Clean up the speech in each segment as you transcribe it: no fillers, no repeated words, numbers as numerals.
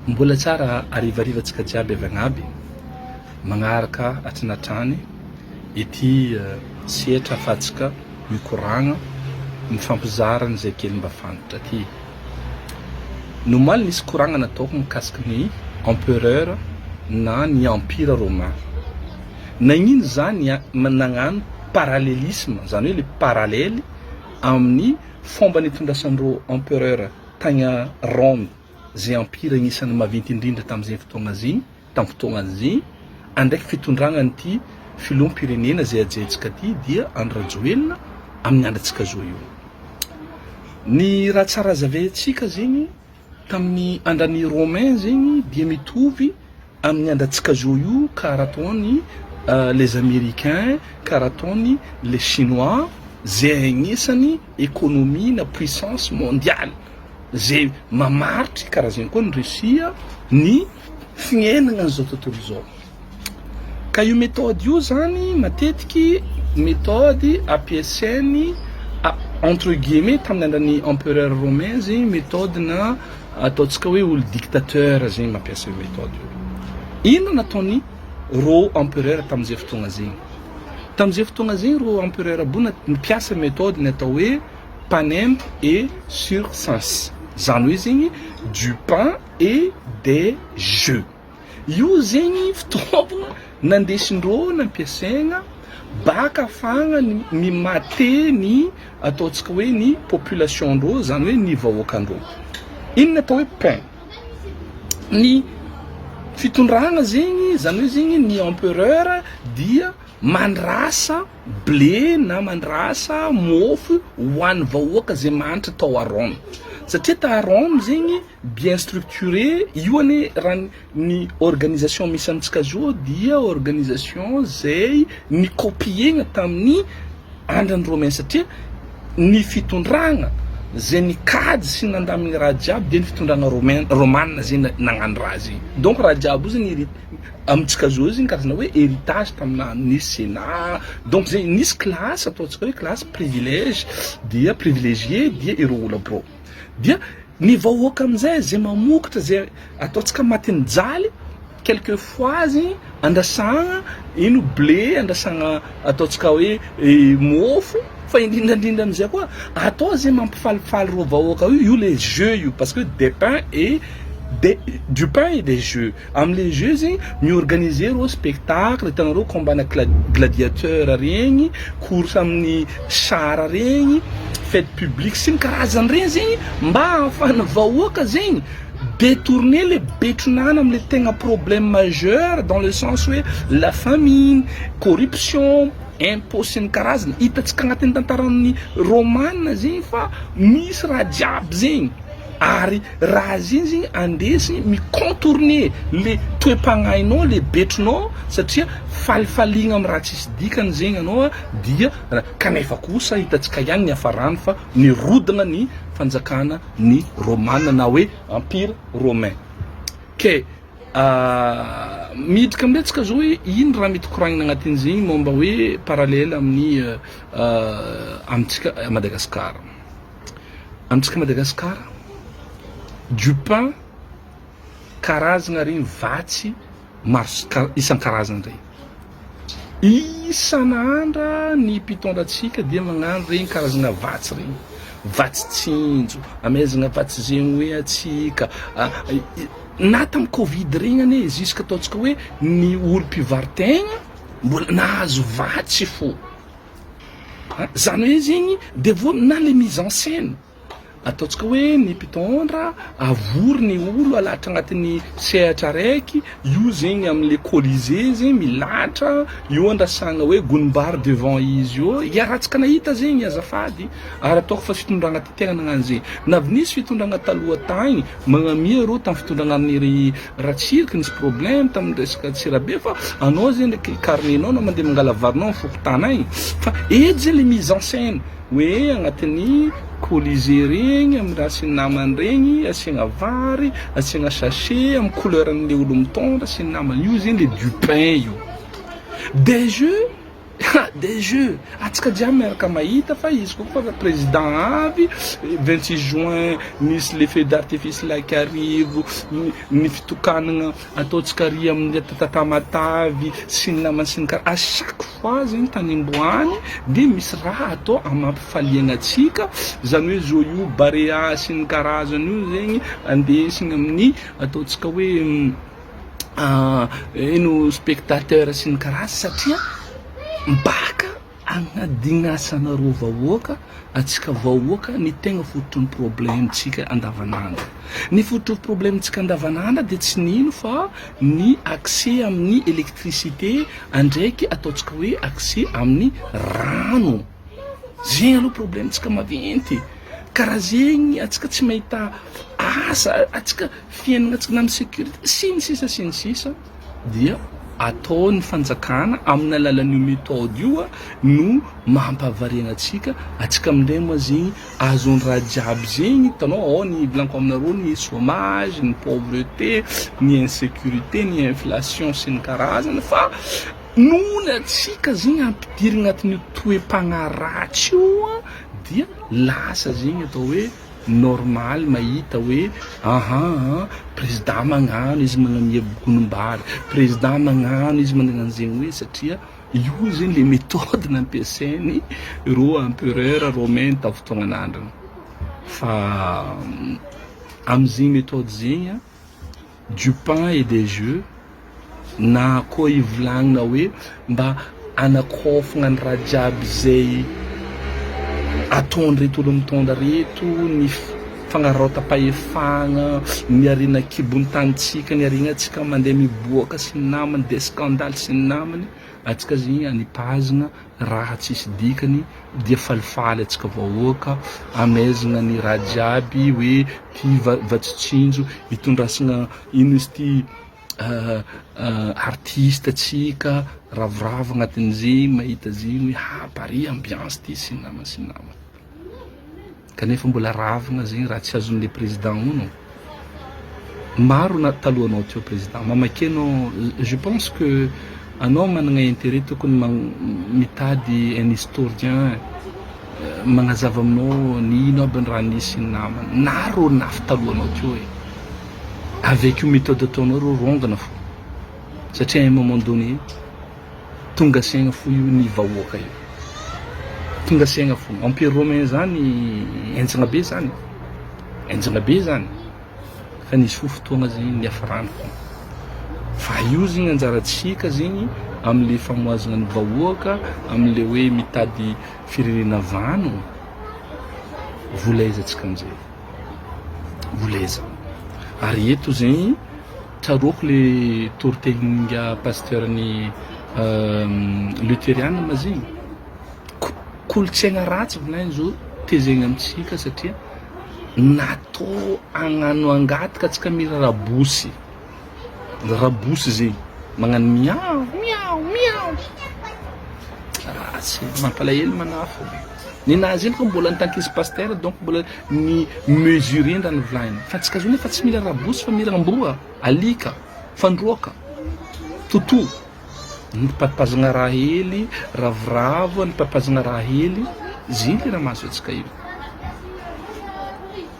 Mbola tsara arivarivantsika jiaby avy agnaby magnaraka atranatrany ity sehatra ahafahantsika mikoragna mifampizarana zay kely mba fantatra ty. Normaly nisy koragna nataoko mikasiky ny empereur na ny empire romain. Nagnino zany nagnano parallélisme, zany hoe le parallèle amin'ny fomba nitondrasan'ireo empereur tagny Rome, zay empire agnisan'ny maventy indrindra tamin'izay fotoagna zigny, tamin'ny fotoagna zigny, andraiky fitondragna an'ity filoham-pirenena zay ajaintsika ty dia Andry Rajoelina amin'ny andratsika zao io. Ny raha tsara zaventsika zegny tamin'ny andran'ny Romain zegny dia mitovy amin'ny andratsika zao io karaha ataony les Américains, karaha ataony les Chinois, zay agnisan'ny économie na puissance mondiale, zay mamaritry karaha zegny koa ny Russia ny fiainana an'izao tontolo zao. Ka io méthode io zany matetiky méthode ampiasainy entre guillemets tamin'ny andran'ny empereur romain zegny méthode na ataontsika hoe olo dictateur zegny mampiasa io méthode io. Ino nataony ro empereur tamin'izay fotoagna zegny? Tamin'izay fotoagna zegny ro empereur bona nipiasa méthode natao hoe panem et circense, zany hoe zegny du pain et des jeux. Io zegny fitaovagna nandesindreo nampiasaigna baka afahagna mimate ny ataontsika hoe ny population ndreo, zany hoe ny vahoakandreo. Ino natao hoe pain? Ny fitondragna zegny, zany hoe zegny ny empereur dia mandrasa blé na mandrasa mofo ho an'ny vahoaka zay mahantra tao a Rome. Satria ta Rome zegny bien structuré, io ane raha ny organisation misy amintsika zao dia organisation zay ny copiegna tamin'ny andran'ny Romain, satria ny fitondragna zay nikady sy nandamigny raha jiaby dia ny fitondragna romana zay nagnano raha zegny. Donc raha jiaby io zegny amintsika zao zegny karazana hoe héritage tamina nisy sénat, donc zay nisy classe ataontsika hoe classe privilège, dia privilégié dia ireo olo aby reo. Dia ny vahoaka amizay zay mamokatra zay ataontsika matin'ny jaly, quelquefois zegny andrasagna ino blé, andrasagna ataontsika hoe mofo, fa indrindrandrindra amizay koa atao zay mampifalifaly reo vahoaka io les jeux io, parce que des pains et du pain et des jeux. Amin'ny jeux zegny miorganiser reo spectacle, hitanareo combana gladiateur regny, course amin'ny char regny, fête publique sy ny karazany regny zegny mba ahafahana vahoaka zegny détourner les betronana amile tegna problème majeur, dans le sens hoe la famine, corruption, impôt sy ny karazany. Hitantsika agnatin'ny tantaran'ny romane zegny fa misy raha jiaby zegny, ary raha zegny zegny andesigny micontourner le toe-pagnainao, le betronao, satria falifaligna amin'ny raha tsisy dikany zegny anao dia kanefa kosa hitantsika ihany ny hafarany fa nirodagna ny fanjakana ny romana na hoe empire romain. Ke miditra amintsika zao hoe ino raha mety koragnina agnatin'izegny momba hoe parallèle amin'ny amintsika Madagascar. Amintsika Madagascar du pain karazagna regny vatsy maro isan-karazany regny. Isan'andra ny mpitondratsika dia magnano regny karazagna vatsy regny, vatsy tsinjo, amezagna vatsy zegny hoe atsika na tamin'ny Covid regny ane jusqu'à ataontsika hoe ny olo mpivarotegna mbola nahazo vatsy fo. Zany hoe zegny devo na le mise en scène ataontsika hoe ny mpitondra avory ny olo alatra agnatin'ny sehatra raiky, io zegny amin'le colisée zegny milatra, io andrasagna hoe gonimbary devant izy io, iaratsika nahita zegny azafady, ary ataoko fa fitondragna ty tegna nagnano zegny. Na nisy fitondragna taloha tagny magnamia reo tamin'ny fitondragna amin'ny Ratsirika nisy problème tamin'ny resaka Tsirabe, fa anao zegny ndraiky carnenao na mandeha mangala varinao mifokotana agny, fa edy zegny le mise en scène hoe agnatin'ny colisée regny amin'ny raha sy namany regny asiagna vary, asiagna sachet amin'ny couleur'an'le olo mitondra sy namany, io zegny le du pain io. Des jeux des jeux atsika jiaby miaraka mahita fa izy koa fa président avy 26 juin nisy le feu d'artifice like arivo ny fitokanagna ataotsika ry amin'ny tatamatavy sy ny namany sy ny kara à chaque fois zegny tanimboany de misy raha atao amampifaliagna atsika zany hoe joyou barea sy ny karazany io zegny andesigny amin'ny ataotsika hoe eno spectateur sy ny karaza satria mbaka agnadinasana vahoaka atsika vahoaka ny tegna fototry ny problemtsika andavanandro. Ny fototry problemtsika andavanandro de tsy nino fa ny accès amin'ny électricité andraiky ataotsika hoe accès amin'ny rano. Zegny aloha problemtsika maventy. Karaha zegny atsika tsy mahita asa atsika fiainagna atsika na amin'ny sécurité sy ny sisa dia atao ny fanjakana amin'ny alalan'io méthode io no mampavariagna atsika amin'ireny moa zegny azon'ny raha jiaby zegny hitanao ao ny blanco aminareo ny chômage, ny pauvreté, ny insécurité, ny inflation sy ny karazany fa nohony atsika zegny ampidiry agnatin'io toe-pagnaratsy io dia lasa zegny atao hoe normal mahita hoe président magnano izy magnamia bokonim-bary, président magnano izy magnano zegny hoe satria io zegny le méthode nampiasainy ro empereur romain ta fotoagnan'androny. Fa am'zegny méthode zegny du pain et des jeux na koa ivolagnina hoe mba anakofagna ny raha jiaby zay ataon'ireto olo mitondra reto ny fagnarotapahefagna ny arena kibony tanitsika ny arena atsika mandeha miboaka sy ny namany de scandale sy ny namany atsika zegny anipazagna raha tsisy dikany dia falifaly atsika vahoaka amezagna ny raha jiaby hoe ty vatsitsinjo hitondrasagna ino izy ty artiste atsika ravoravo agnatin'izegny mahita zegny hoe pari ambiance ty sy namany sy namany kanefa mbola ravagna zegny raha tsy azon'le président ono maro na talohanao teo président mamakianao. Je pense que anao managna intérêt tokony mitady un historien magnazava aminao ny ino aby ny raha nisy ny namany na ro nafy talohanao teo e avec io méthode ataonao ro rongana fo satria à un moment donné tonga saigna fo io ny vahoaka io tonga saigna fo empire romain zany enjagna be zany fa nisy fo fotoagna zegny ny afarany fo fa io zegny anjaratsika zegny am'le famoazagna ny vahoaka am'le hoe mitady firenena vano volaiza atsika am'zay volaiza ary eto zegny tsaroako le tortelinga pasteurny luthérienne ma zegny kolotsaigna ratsy volainy zao tezegna amitsika satria natao agnano angatika atsika mira rabosy zegny magnano miao miao miao ratsy mampalahelo manafo ninazy eny ko mbola nitankizy pasteur donc mbola ny mesurer ndraha ny volainy fa atsika zao nefa tsy mila rabosy fa mila amboa alika fandroaka toto nipapazagna raha hely ravoravo nipapazagna raha hely zegny le raha mahazo atsika io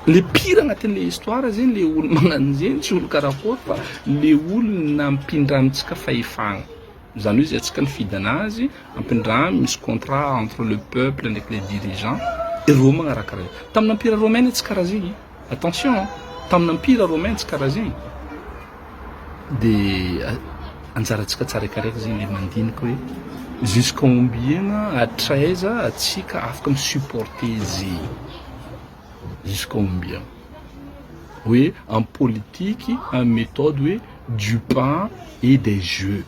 le pire agnatin'le histoire zegny le olo magnano zegny tsy olo karakory fa le olo nampindramitsika fahefagna zany hoe izy atsika nifidy anazy ampindramy misy contrat entre le peuple ndraiky les dirigeants ero magnaraka raha tamin'ny empire romain tsy karaha zegny attention tamin'ny empire romain tsy karaha zegny de anjaratsika tsaraikaraiky zegny le mandinika hoe jusqu'combien atraiza atsika afaka misupporter zegny jusqu'combien oui en politique en méthode oui du pain et des jeux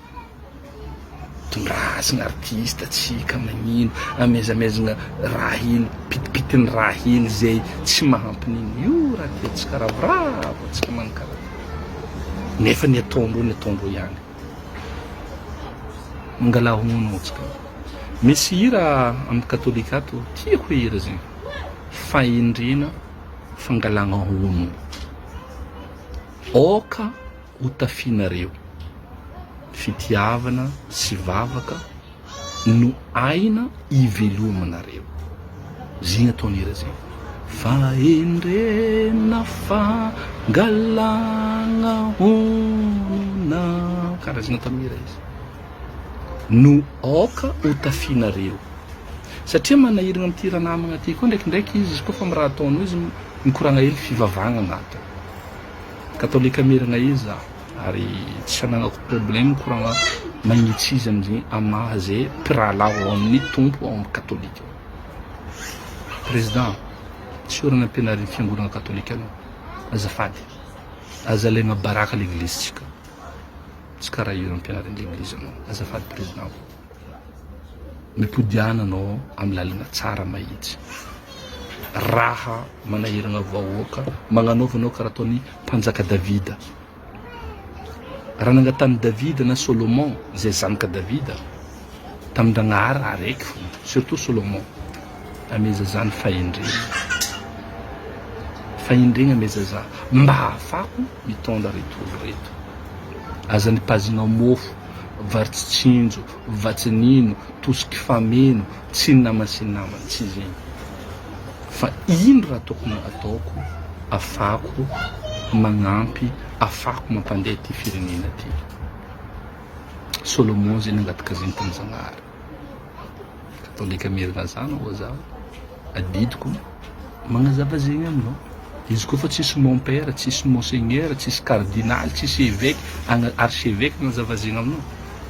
tondrazagna artiste atsika magnino amezamezagna raha hely pitipitiny raha hely zay tsy mahampin'iny io raha ty atsika ravoravo atsika magnokara nefa ny ataondro ihany mangala hono atsika misy hira amin'ny katolika ato tiako hoe hira zegny fahendrena fangalagna hono oka ho tafinareo fitiavana sy vavaka no aina ivelomanareo. Zigny ataon'hira zegny. Fahendrena fangalagna honona, karaha zigny ataon'hira izy. No aoka ho tafianareo. Satria manahirana amin'ity raha namagna ty koa ndraikindraiky izy koa fa amin'ny raha ataonao izy mikoragna hely fivavahagna agnatiny. Katôlika mirana izy ary tsy ananako problème mikoragna magnitsy izy amin'izay amaha zay mpirahalaho ao amin'ny tompo ao amin'ny katôlika. Président, tsy orana ampianariny fiangonana katôlika anao. Azafady, azalaigna baraka l'église-tsika. Tsy karaha io ampianariny l'église anao. Azafady président. Mipodiana anao amin'ny lalana tsara mahitsy. Raha manahirana vahoaka, magnanaova anao karaha ataony mpanjaka Davida. Raha nangatany Davida na Solomon, zay zanaka Davida, tamin-dragnahary araiky fo, surtout Solomon, ameza zany fahendrena. Fahendrena ameza zany mba hafako mitondra retolo reto. Aza nipazigna mofo, varitsitsinjo, vatsinino, tosiky fameno, tsy namana sy namana, tsy zegny. Fa ino raha ataoko afako magnampy, afako mampandeha ty firenena ty. Solomon zay nangataka zegny tamin'ny Zagnahary. Katôlika mirana zany ho zaho adidiko magnazava zegny aminao. Izy koa fa tsisy mon père, tsisy monseigneur, tsisy cardinal, tsisy évêque, archevêque magnazava zegny aminao.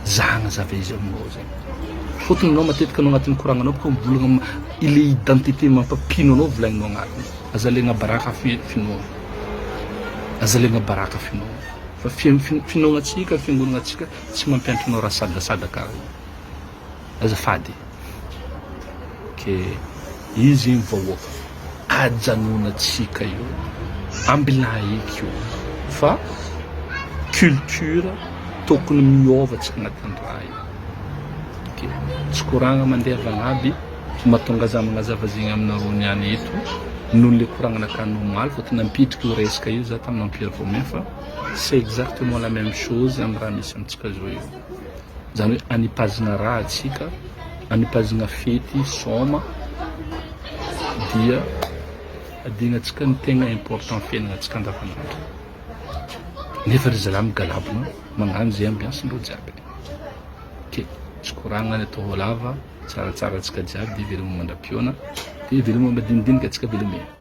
Za agnazava izy aminao zegny. Fotony anao matetika anao agnatin'ny koragnanao bôka mivolagna ile identité mampapino anao volagninao agnatiny. Azalaigna baraka finoana. Azalaigna baraka finoana. Fa finoagnatsika, fiangonagnatsika tsy mampiantry anao raha sadasadaka. Azafady. Ke izy igny vahoaka ajanonantsika io, ambilahiky io. Fa culture tokony miôvatsika agnatin'ny raha io. Tsy koragna mandeha vagnaby mahatonga za magnazava zegny aminareo niany eto noho le koragnanakany normaly fôtony nampidriky io resaka io za tamin'ny Empire romain fa c'est exactement la même chose amin'ny raha misy amintsika zao io. Zany hoe anipazigna raha atsika, anipazigna fety sôma dia adinantsika ny tegna important fiaignantsika andavanandro. Nefa ry zalahy migalabona magnano zay ambiansindreo jiaby. Ke tsy koragna ny atao lava, tsaratsara antsika jiaby, dia veloma mandram-piona, dia veloma madinidinika antsika velomena.